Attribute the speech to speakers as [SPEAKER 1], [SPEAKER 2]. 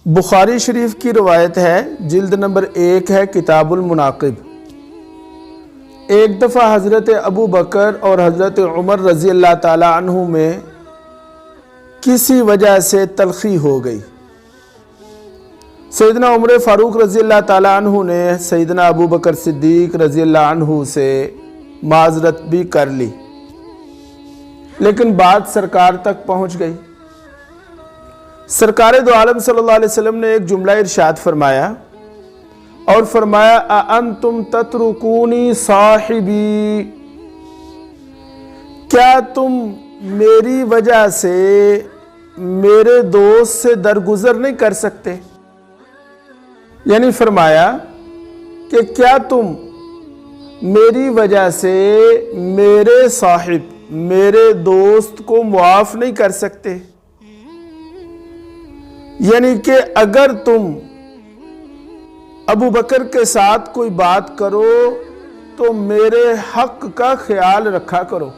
[SPEAKER 1] بخاری شریف کی روایت ہے، جلد نمبر 1 ہے کتاب المناقب۔ ایک دفعہ حضرت ابو بکر اور حضرت عمر رضی اللہ تعالی عنہ میں کسی وجہ سے تلخی ہو گئی۔ سیدنا عمر فاروق رضی اللہ تعالی عنہ نے سیدنا ابو بکر صدیق رضی اللہ عنہ سے معذرت بھی کر لی، لیکن بات سرکار تک پہنچ گئی۔ سرکار دو عالم صلی اللہ علیہ وسلم نے ایک جملہ ارشاد فرمایا اور فرمایا اَأَنْتُمْ تَتْرُكُونِي صَاحِبِي، کیا تم میری وجہ سے میرے دوست سے درگزر نہیں کر سکتے؟ یعنی فرمایا کہ کیا تم میری وجہ سے میرے صاحب، میرے دوست کو معاف نہیں کر سکتے؟ یعنی کہ اگر تم ابو بکر کے ساتھ کوئی بات کرو تو میرے حق کا خیال رکھا کرو۔